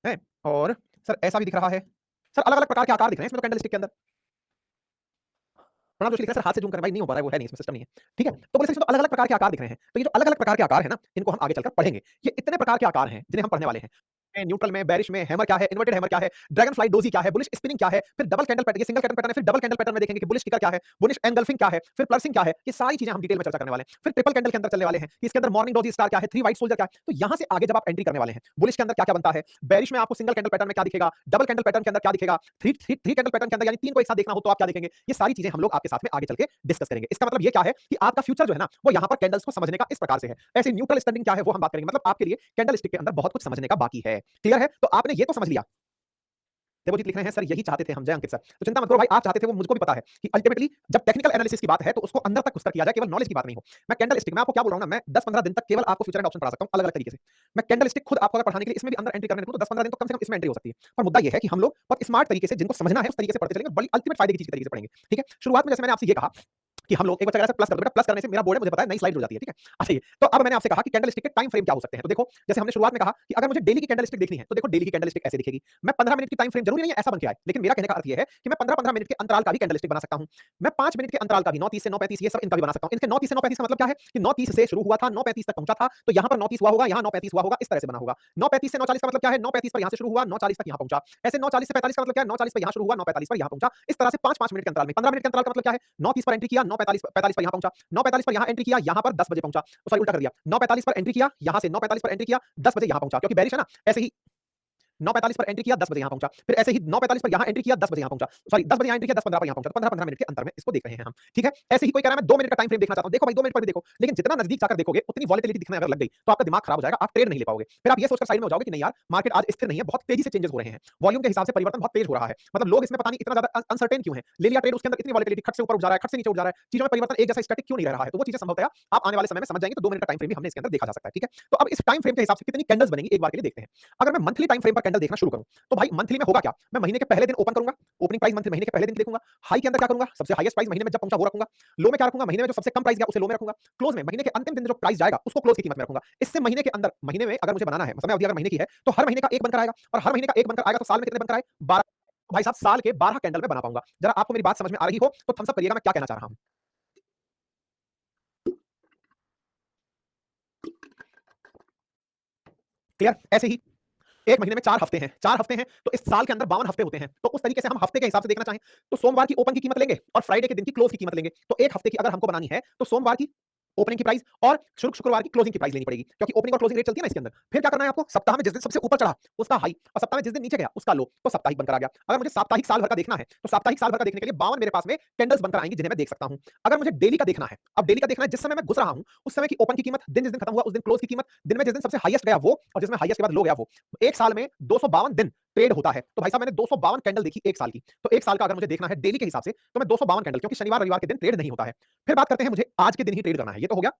हैं? और सर ऐसा भी दिख रहा है। सर अलग-अलग प्रकार के आकार दिख रहे हैं इसमें तो कैंडलस्टिक के अंदर। प्रणव जोशी लिख रहा है सर हाथ से ज़ूम करें, भाई नहीं हो पा रहा है, वो है नहीं इसमें सिस्टम नहीं है। ठीक है? तो बोले सर इसमें तो अलग-अलग प्रकार के आकार दिख रहे हैं। तो ये जो अलग-अलग प्रकार के आकार हैं ना, इनको हम आगे चलकर पढ़ेंगे। ये इतने प्रकार के आकार हैं जिन्हें हम पढ़ने वाले हैं। न्यूट्रल में, बेरिश में, हैमर क्या है, इन्वर्टेड हैमर क्या है, ड्रैगन फ्लाई डोजी क्या है, बुलिश स्पिनिंग क्या है, फिर डबल कैंडल पैटर्न, ये सिंगल कैंडल पैटर्न है, फिर डबल कैंडल पैटर्न में देखेंगे कि बुलिश टिकर क्या है, बुलिश एंगल्फिंग क्या है, फिर प्लसिंग क्या है, ये सारी चीजें हम डिटेल में चर्चा करने वाले हैं। फिर ट्रिपल कैंडल के अंदर चलने वाले हैं कि इसके अंदर मॉर्निंग डोजी स्टार क्या है, थ्री व्हाइट सोल्जर क्या है। तो यहां से आगे जब आप एंट्री करने वाले हैं, बुलिश के अंदर क्या क्या बनता है, बेरिश में आपको सिंगल कैंडल पैटर्न में क्या दिखेगा, डबल कैंडल पैटर्न के अंदर क्या दिखेगा, three three three candle pattern के अंदर यानी तीन को एक साथ देखना हो तो आप क्या देखेंगे, ये सारी चीजें हम लोग आपके साथ में आगे चल के डिस्कस करेंगे। इसका मतलब ये क्या है कि आपका फ्यूचर जो है ना, वो यहाँ पर कैंडल्स को समझने का इस प्रकार से है। ऐसे न्यूट्रल स्टैंडिंग क्या है वो हम बात करेंगे। मतलब आपके लिए कैंडल स्टिक के अंदर बहुत कुछ समझने का बाकी है। क्लियर है? तो आपने ये तो समझ लिया। देवजीत लिख रहे हैं सर यही चाहते थे हम, जय अंकित सर। तो चिंता मत करो भाई, आप चाहते थे वो मुझको भी पता है कि अल्टीमेटली जब टेक्निकल एनालिसिस की बात है तो उसको अंदर तक घुसकर किया जाए, केवल नॉलेज की बात नहीं हो। मैं कैंडल स्टिक, मैं आपको क्या बोल रहा हूं ना, मैं 10-15 दिन तक केवल आपको फ्यूचर एंड ऑप्शन पढ़ा सकता हूं अलग-अलग तरीके से। मैं कैंडल स्टिक खुद आपको अगर पढ़ाने के लिए इसमें भी अंदर एंट्री करने लगूं तो 10-15 दिन तो कम से कम इसमें एंट्री हो सकती है। पर मुद्दा ये है कि हम लोग बहुत स्मार्ट तरीके से जिनको समझना है उस तरीके से पढ़ते चलेंगे, बड़ी अल्टीमेट फायदे की चीज तरीके से पढ़ेंगे। ठीक है? शुरुआत में जैसे मैंने आपसे ये कहा कि हम लोग एक बच्चा कह रहा है प्लस कर दो, बेटा प्लस करने से मेरा बोर्ड है मुझे पता है नई स्लाइड जुड़ जाती है, ठीक है? अच्छा ये तो अब मैंने आपसे कहा कि कैंडलस्टिक के टाइम फ्रेम क्या हो सकते हैं? तो देखो जैसे हमने शुरुआत में कहा कि अगर मुझे डेली की कैंडलस्टिक देखनी है, तो देखो डेली की कैंडलस्टिक ऐसे दिखेगी। मैं 15 मिनट की टाइम फ्रेम जरूरी नहीं है ऐसा बन के आए, लेकिन मेरा कहने का अर्थ ये है कि मैं 15-15 मिनट के अंतराल का भी कैंडलस्टिक बना सकता हूं। मैं 5 मिनट के अंतराल का भी 9:30 से 9:35 ये सब इनका भी बना सकता हूं। इनके 9:30 से 9:35 का मतलब क्या है कि 9:30 से शुरू हुआ था, 9:35 तक पहुंचा था, तो यहां पर 9:30 हुआ होगा, यहां 9:35 हुआ होगा, इस तरह से बना होगा। 9:35 से 9:40 का मतलब क्या है? 9:35 पर यहां से शुरू हुआ, 9:40 तक यहां पहुंचा। ऐसे 9:40 से 45 का मतलब क्या है? 9:40 पर यहां शुरू हुआ, 9:45 पर यहां पहुंचा। इस तरह से 5-5 मिनट के अंतराल में 15 मिनट के अंतराल का मतलब क्या है? 9:30 पर एंट्री किया, 9:45 पर यहां पहुंचा। 9:45 पर यहां एंट्री किया, यहां पर 10 बजे पहुंचा। सॉरी उल्टा कर दिया। 9:45 पर एंट्री किया, यहां से 9:45 पर एंट्री किया, 10 बजे यहां पहुंचा क्योंकि बेरिश है ना, ऐसे ही 9:45 पर एंट्री किया, 10 बजे यहां पहुंचा। फिर ऐसे ही 9:45 पर यहां एंट्री किया, 10 बजे यहां पहुंचा। सॉरी 10 बजे यहां एंट्री किया, 10:15 पर यहां पहुंचा। तो 15-15 मिनट के अंतर में इसको देख रहे हैं हम, ठीक है? ऐसे ही कोई कह रहा है मैं 2 मिनट का टाइम फ्रेम देखना चाहता हूं। देखो भाई 2 मिनट पर भी देखो, लेकिन जितना नजदीक जाकर देखोगे उतनी वॉलेटिलिटी दिखने अगर लग गई, तो आपका दिमाग खराब हो जाएगा, आप ट्रेड नहीं ले पाओगे। फिर आप ये सोचकर साइड में हो जाओगे कि नहीं यार मार्केट आज स्थिर नहीं है, बहुत तेजी से चेंजेस हो रहे हैं। वॉल्यूम के हिसाब से परिवर्तन बहुत तेज हो रहा है। मतलब लोग इसमें पता नहीं इतना ज्यादा अनसर्टेन क्यों है? ले लिया ट्रेड उसके अंदर इतनी वॉलेटिलिटी खट से ऊपर उठ जा रहा है, खट से नीचे उठ जा रहा है। चीजों में परिवर्तन एक जैसा स्टैटिक क्यों नहीं रह रहा है? तो वो चीजें संभवतः आप आने वाले समय में समझ जाएंगे। तो 2 मिनट का टाइम फ्रेम भी हमने इसके अंदर देखा जा सकता है, ठीक है? तो अब इस टाइम फ्रेम के हिसाब से कितनी कैंडल्स बनेंगी एक बार के लिए देखते हैं। अगर मैं मंथली टाइम फ्रेम पर कैंडल देखना शुरू करूं, तो भाई मंथली में होगा क्या? मैं महीने के पहले दिन ओपन करूंगा, ओपनिंग प्राइस मंथली महीने के पहले दिन की देखूंगा। हाई के अंदर क्या करूंगा? सबसे हाईएस्ट प्राइस महीने में जब पहुंचा वो रखूंगा। लो में क्या रखूंगा? महीने में जो सबसे कम प्राइस गया उसे लो में रखूंगा। क्लोज में महीने के अंतिम दिन जो प्राइस जाएगा उसको क्लोज की कीमत में रखूंगा। इससे महीने के अंदर महीने में अगर मुझे बनाना है, समय अवधि अगर महीने की है, तो हर महीने का एक बनकर आएगा और हर महीने का एक बनकर आएगा तो साल में कितने बनकर आए? 12। भाई साहब साल के 12 कैंडल में बना पाऊंगा। जरा आपको मेरी बात समझ में आ रही हो तो थम्स अप करिएगा मैं क्या कहना चाह रहा हूं। क्लियर? ऐसे ही एक महीने में 4 हफ्ते हैं, 4 हफ्ते हैं तो इस साल के अंदर 52 हफ्ते होते हैं। तो उस तरीके से हम हफ्ते के हिसाब से देखना चाहें तो सोमवार की ओपन की कीमत लेंगे और फ्राइडे के दिन की क्लोज की कीमत लेंगे। तो एक हफ्ते की अगर हमको बनानी है तो सोमवार की ओपनिंग की प्राइस और शुक्रवार की क्लोजिंग की प्राइस लेनी पड़ेगी क्योंकि ओपनिंग और क्लोजिंग रेट चलती है ना इसके अंदर। फिर क्या करना है आपको? सप्ताह में जिस दिन सबसे ऊपर चढ़ा उसका हाई और सप्ताह में जिस दिन नीचे गया उसका लो, तो साप्ताहिक बनकर आ गया। अगर मुझे साप्ताहिक साल भर का देखना है तो साप्ताहिक साल भर का देखने के लिए 52 मेरे पास में कैंडल्स बनकर आएंगी जिन्हें मैं देख सकता हूं। अगर मुझे डेली का देखना है, अब डेली का देखना है जिस समय मैं घुस रहा हूं उस समय की ओपन की कीमत, दिन जिस दिन खत्म हुआ उस दिन क्लोज की कीमत, दिन में जिस दिन सबसे हाईएस्ट गया वो और जिसमें हाईएस्ट के बाद लो गया वो। एक साल में 252 दिन ट्रेड होता है। तो भाई साहब मैंने 252 कैंडल देखी एक साल की। तो एक साल का अगर मुझे देखना है डेली के हिसाब से तो मैं 252 कैंडल, क्योंकि शनिवार रविवार के दिन ट्रेड नहीं होता है। फिर बात करते हैं मुझे आज के दिन ही ट्रेड करना है। ये तो हो गया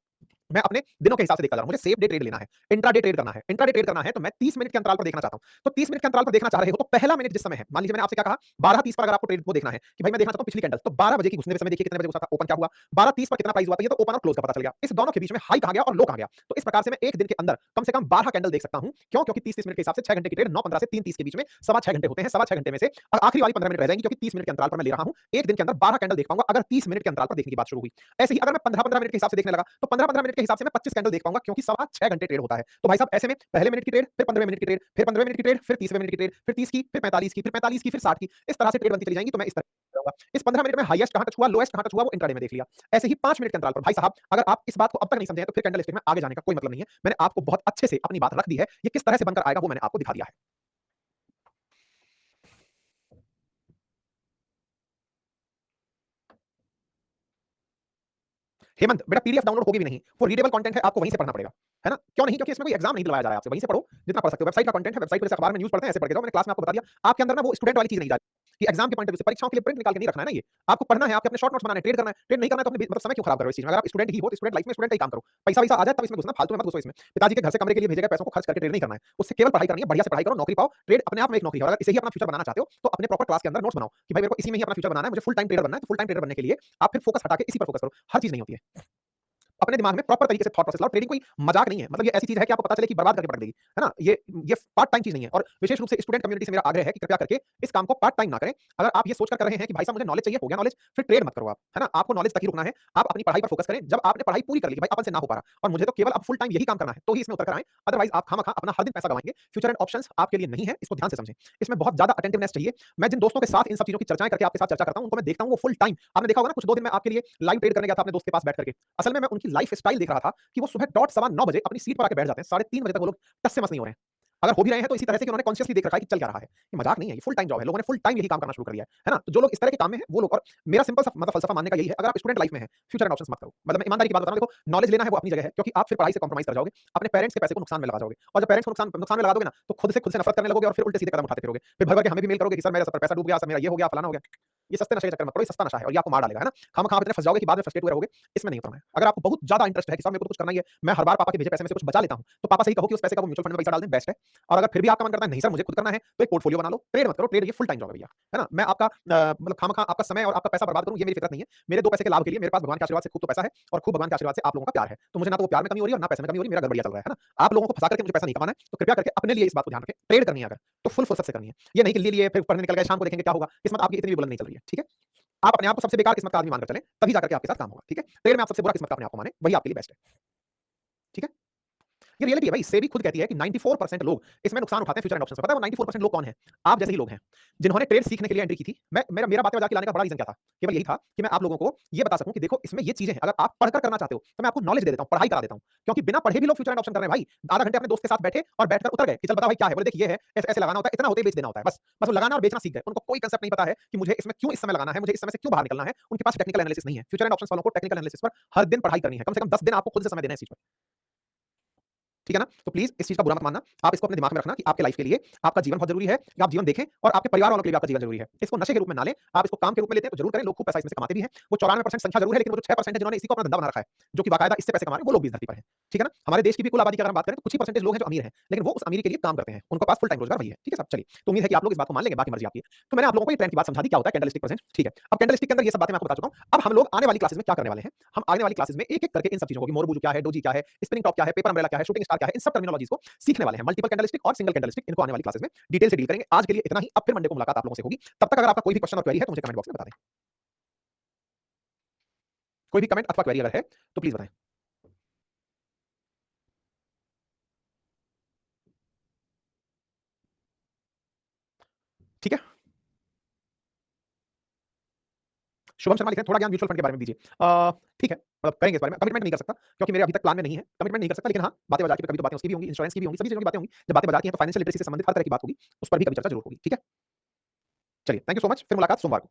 मैं अपने दिनों के हिसाब से देखता जा रहा हूं। मुझे सेफ डे ट्रेड लेना है, इंट्राडे ट्रेड करना है। इंट्राडे ट्रेड करना है तो मैं 30 मिनट के अंतराल पर देखना चाहता हूं। तो 30 मिनट के अंतराल पर देखना चाह रहे हो तो पहला मिनट जिस समय है, मान लीजिए मैंने आपसे क्या कहा 12:30 पर अगर आपको ट्रेड को देखना है कि भाई मैं देखना चाहता हूं पिछली कैंडल, तो 12 बजे की घुसने के समय देखिए कितने बजे घुसा था, ओपन क्या हुआ, 12:30 पर कितना प्राइस हुआ था, ये तो ओपन और क्लोज का पता चल गया। इस दोनों के बीच में हाई कहां गया और लो कहां गया। तो इस प्रकार से मैं एक दिन के अंदर कम से कम 12 कैंडल देख सकता हूं। क्यों? क्योंकि 30-30 मिनट के हिसाब से 6 घंटे की ट्रेड 9:15 से 3:30 के बीच में 6.25 घंटे होते हैं। 6.25 घंटे में से आखिरी वाली 15 मिनट रह जाएंगी क्योंकि 30 मिनट के अंतराल पर मैं ले रहा हूं। एक दिन के अंदर 12 कैंडल देख पाऊंगा अगर 30 मिनट के अंतराल पर देखने की बात शुरू हुई। ऐसे ही अगर मैं 15-15 मिनट के हिसाब से देखने लगा तो 15-15 मिनट के हिसाब से मैं 25 कैंडल देख पाऊंगा क्योंकि 6.25 घंटे ट्रेड होता है। तो भाई साहब ऐसे में पहले मिनट की ट्रेड, फिर 15वें मिनट की ट्रेड, फिर 15वें मिनट की ट्रेड, फिर 30वें मिनट की ट्रेड, फिर 30 की, फिर 45 की, फिर 45 की, फिर 60 की, इस तरह से ट्रेड बनती चली जाएंगी। तो मैं इस तरह करूंगा। इस 15 मिनट में हाईएस्ट कहां टच हुआ, लोएस्ट कहां टच हुआ वो इंट्राडे में देख लिया। ऐसे ही 5 मिनट के अंतराल पर भाई साहब अगर आप इस बात को अब तक नहीं समझे हैं तो फिर कैंडल स्टिक में आगे जाने का कोई मतलब नहीं है। मैंने आपको बहुत अच्छे से अपनी बात रख दी है। ये किस तरह से बनकर आएगा वो मैंने आपको दिखा दिया है। हेमंत बेटा पीडीएफ डाउनलोड होगी भी नहीं, वो रीडेबल कंटेंट है, आपको वहीं से पढ़ना पड़ेगा, है ना? क्यों नहीं? क्योंकि इसमें कोई एग्जाम नहीं दिलवाया जा रहा है आपसे, वहीं से पढ़ो जितना पढ़ सकते हो। वेबसाइट का कंटेंट है, वेबसाइट पे जैसे अखबार में न्यूज़ पढ़ते हैं ऐसे पढ़ के जाओ। मैंने क्लास में आपको बता दिया। आपके अंदर ना वो स्टूडेंट वाली चीज़ नहीं जा रही कि एग्जाम के पॉइंट ऑफ व्यू से परीक्षाओं के लिए प्रिंट निकाल के नहीं रखना है ना ये। आपको पढ़ना है, आपके अपने शॉर्ट नोट्स बनाने हैं, ट्रेड करना है। ट्रेड नहीं करना है तो अपने मतलब समय क्यों खराब कर रहे हो इस चीज़ में? अगर आप स्टूडेंट ही हो तो स्टूडेंट लाइफ में स्टूडेंट का ही काम करो। पैसा-वैसा आ जाए तब इसमें घुसना, फालतू में मत घुसो इसमें। पिताजी के घर से कमरे के लिए भेजे गए पैसों को खर्च करके ट्रेड नहीं करना है। उससे केवल पढ़ाई करनी है, बढ़िया से पढ़ाई करो, नौकरी पाओ। ट्रेड अपने आप में एक नौकरी है और अगर इसे ही अपना फ्यूचर बनाना चाहते हो तो अपने प्रॉपर क्लास के अंदर नोट्स बनाओ कि भाई मेरे को इसी में ही अपना फ्यूचर बनाना है, मुझे फुल टाइम ट्रेडर बनना है। तो फुल टाइम ट्रेडर बनने के लिए आप फिर फोकस हटा के इसी पर फोकस करो। हर चीज़ नहीं होती है। अपने दिमाग में प्रॉपर तरीके से थॉट प्रोसेस लाओ। ट्रेडिंग कोई मजाक नहीं है। मतलब ये ऐसी चीज है कि आपको पता चले कि बर्बाद करके पटक देगी, है ना? ये पार्ट टाइम चीज नहीं है और विशेष रूप से स्टूडेंट कम्युनिटी से मेरा आग्रह है कि कृपया करके इस काम को पार्ट टाइम ना करें। अगर आप ये सोचकर कर रहे हैं कि भाई साहब मुझे नॉलेज चाहिए, हो गया नॉलेज, फिर ट्रेड मत करो आप, है ना? आपको नॉलेज तक ही रुकना है। आप अपनी पढ़ाई पर फोकस करें। जब आपने पढ़ाई पूरी कर ली कि भाई अपन से ना हो पा रहा और मुझे तो केवल अब फुल टाइम यही काम करना है, तो ही इसमें उतर कर आएं। अदरवाइज आप खामखा अपना हर दिन पैसा गवाएंगे। फ्यूचर एंड ऑप्शंस आपके लिए नहीं है, इसको ध्यान से समझें। इसमें बहुत ज्यादा अटेंटिवनेस चाहिए। मैं जिन दोस्तों के साथ इन सब चीजों की चर्चाएं करके आपके साथ चर्चा करता हूं उनको मैं देखता हूं वो फुल टाइम, आपने देखा होगा ना कुछ 2 दिन मैं आपके लिए लाइव ट्रेड करने गया था अपने दोस्त के पास बैठ करके। असल में मैं उनकी लाइफ स्टाइल देख रहा था कि वो सुबह डॉट 9:15 बजे अपनी सीट पर आके बैठ जाते हैं। 3:30 बजे तक वो लोग टस से मस नहीं हो रहे हैं। अगर हो भी रहे हैं तो इसी तरह से कि उन्होंने कॉन्शियसली देख रखा है कि चल क्या रहा है। ये मजाक नहीं है, ये फुल टाइम जॉब है। लोगों ने फुल टाइम यही काम करना शुरू कर दिया है ना? तो जो लोग इस तरह के काम में हैं वो लोग, और मेरा सिंपल सा मतलब फलसफा मानने का यही है, अगर आप स्टूडेंट लाइफ में हैं, फ्यूचर एंड ऑप्शंस मत करो। मतलब मैं ईमानदारी की बात बता रहा हूं, देखो नॉलेज लेना है वो अपनी जगह है क्योंकि आप फिर पढ़ाई से कॉम्प्रोमाइज कर जाओगे, अपने पेरेंट्स के पैसे को नुकसान में लगा जाओगे और जब पेरेंट्स को नुकसान में लगा दोगे ना तो खुद से नफरत करने लगोगे और फिर उल्टे सीधे कदम उठाते फिरोगे। फिर भर भर के हमें भी मेल करोगे कि सर मेरा पैसा डूब गया, सर मेरा ये हो गया, फलाना हो गया। ये सस्ते नशे के चक्कर में मत पड़ो, ये सस्ता नशा है और ये आपको मार डालेगा, है ना? खामखा आप इतने फँस जाओगे कि बाद में फ्रस्ट्रेट हुए रहोगे, इसमें नहीं उतरना है। अगर आपको बहुत ज़्यादा इंटरेस्ट है कि साहब मेरे को तो कुछ करना ही है, मैं हर बार पापा के भेजे पैसे में से कुछ बचा लेता हूँ, तो पापा से ही कहो कि उस पैसे का वो म्यूचुअल फंड में पैसा डाल दें, बेस्ट है। और अगर फिर भी आपका मन करता है नहीं सर मुझे खुद करना है, तो एक पोर्टफोलियो बना लो, ट्रेड मत करो, ट्रेड ये फुल टाइम जॉब है भैया, है ना? मैं आपका मतलब खामखा आपका समय और आपका पैसा बर्बाद करूँ ये मेरी फितरत नहीं है। मेरे 2 पैसे के लाभ के लिए मेरे पास भगवान के आशीर्वाद से खूब तो पैसा है और खूब भगवान के आशीर्वाद से आप लोगों का प्यार है। तो मुझे ना तो वो प्यार में कमी हो रही है और ना पैसे में कमी हो रही है, मेरा घर बढ़िया चल रहा है ना? आप लोगों को फँसा करके मुझे पैसा नहीं कमाना है, तो कृपया करके अपने लिए इस बात को ध्यान रखें, ट्रेड करनी है अगर, तो फुल फुर्सत से करनी है। ये नहीं कि ले लिए फिर पढ़ने निकल गए, शाम को देखेंगे क्या होगा, किस्मत आपकी इतनी भी बुलंद नहीं चल रही है, ठीक है? आप अपने आप को सबसे बेकार किस्मत का आदमी मानकर चलें, तभी जाकर के आपके साथ काम होगा, ठीक है? ट्रेड में आप सबसे बुरा किस्मत का अपने आप को मानें, वही आपके लिए बेस्ट है, ठीक है? ये रियलिटी है भाई, सेबी खुद कहती है कि 94% लोग इसमें नुकसान उठाते हैं फ्यूचर एंड ऑप्शंस में। पता है वो 94% लोग कौन हैं? आप जैसे ही लोग हैं, जिन्होंने ट्रेड सीखने के लिए एंट्री की थी। मेरा मेरा बातें मजाक के लाने का बड़ा रीज़न क्या था? केवल यही था कि मैं आप लोगों को ये बता सकूँ कि देखो इसमें ये चीज़ें हैं, अगर आप पढ़कर करना चाहते हो, तो मैं आपको नॉलेज दे देता हूँ, पढ़ाई करा देता हूँ। क्योंकि बिना पढ़े भी लोग फ्यूचर एंड ऑप्शन कर रहे हैं भाई। आधा घंटे अपने दोस्त के साथ बैठे और बैठकर उतर गए कि चल बता भाई क्या है? बोले देख ये है, ऐसे ऐसे लगाना होता है, इतना होते ही बेच देना होता है बस। बस वो लगाना और बेचना सीख गए। उनको कोई कांसेप्ट नहीं पता है कि मुझे इसमें क्यों इस समय लगाना है, मुझे इस समय से क्यों बाहर निकलना है। उनके पास टेक्निकल एनालिसिस नहीं है। फ्यूचर एंड ऑप्शंस वालों को टेक्निकल एनालिसिस पर हर दिन पढ़ाई करनी है। कम से कम 10 दिन आपको खुद से समय देना है इस चीज़ पर। ठीक है ना? तो प्लीज़ इस चीज़ का बुरा मत मानना। आप इसको अपने दिमाग में रखना कि आपके लाइफ़ के लिए आपका जीवन बहुत ज़रूरी है कि आप जीवन देखें और आपके परिवार वालों के लिए भी आपका जीवन ज़रूरी है। इसको नशे के रूप में ना लें, आप इसको काम के रूप में लेते हैं तो ज़रूर करें, लोग खूब पैसा इसमें से कमाते भी हैं। वो 94% संख्या ज़रूर है लेकिन वो जो 6% है जिन्होंने इसी को अपना धंधा बना रखा है, जो कि बाकायदा इससे पैसे कमा रहे हैं, वो लोग भी इस धरती पर हैं। ठीक है ना? हमारे देश की भी कुल आबादी की अगर हम बात करें तो कुछ ही परसेंटेज लोग हैं जो अमीर हैं, लेकिन वो उस अमीरी के लिए काम करते हैं। उनके पास फुल टाइम रोज़गार वही है। ठीक है साहब? चलिए, तो उम्मीद है कि आप लोग इस बात को मान लेंगे, बाकी मर्ज़ी आपकी है। तो मैंने आप लोगों को ये ट्रेंड की बात समझा दी, क्या होता है कैंडलस्टिक प्रेजेंट, ठीक है। अब कैंडलस्टिक के अंदर ये सब बातें मैं आपको बता चुका हूँ। अब हम लोग आने वाली क्लासेस में क्या करने वाले हैं, हम आने वाली क्लासेस में एक-एक करके इन सब चीज़ों को, कि मोरबूजू क्या है, डोजी क्या है, स्पिनिंग टॉप क्या है, पेपर अम्ब्रेला क्या है, शूटिंग स्टार क्या है, इन सब टर्मिनोलॉजीज़ को सीखने वाले हैं। मल्टीपल कैंडलस्टिक और सिंगल कैंडलस्टिक, इनको आने वाली क्लासेस में डिटेल से डील करेंगे। आज के लिए इतना ही, अब फिर मंडे को मुलाकात आप लोगों से होगी। तब तक अगर आपका कोई भी क्वेश्चन और क्वेरी है तो मुझे कमेंट बॉक्स में बता दें। कोई भी कमेंट अथवा क्वेरी अगर है तो प्लीज़ बताएँ। ठीक है? शुभम शर्मा लिख रहे हैं थोड़ा ज्ञान म्यूचुअल फंड के बारे में दीजिए। ठीक है, मतलब करेंगे इस बारे में, कमिटमेंट नहीं कर सकता क्योंकि मेरे अभी तक प्लान में नहीं है, कमिटमेंट नहीं कर सकता, लेकिन हाँ, बातें बाजार की कभी तो बातें उसकी भी होंगी, इंश्योरेंस की भी होंगी, सभी चीज़ों की बातें होंगी। जब बातें बाजार की हैं तो फाइनेंशियल लिटरेसी से संबंधित हर तरह की बात होगी, उस पर भी कभी चर्चा ज़रूर होगी। ठीक है? चलिए, थैंक यू सो मच, फिर मुलाकात सोमवार को।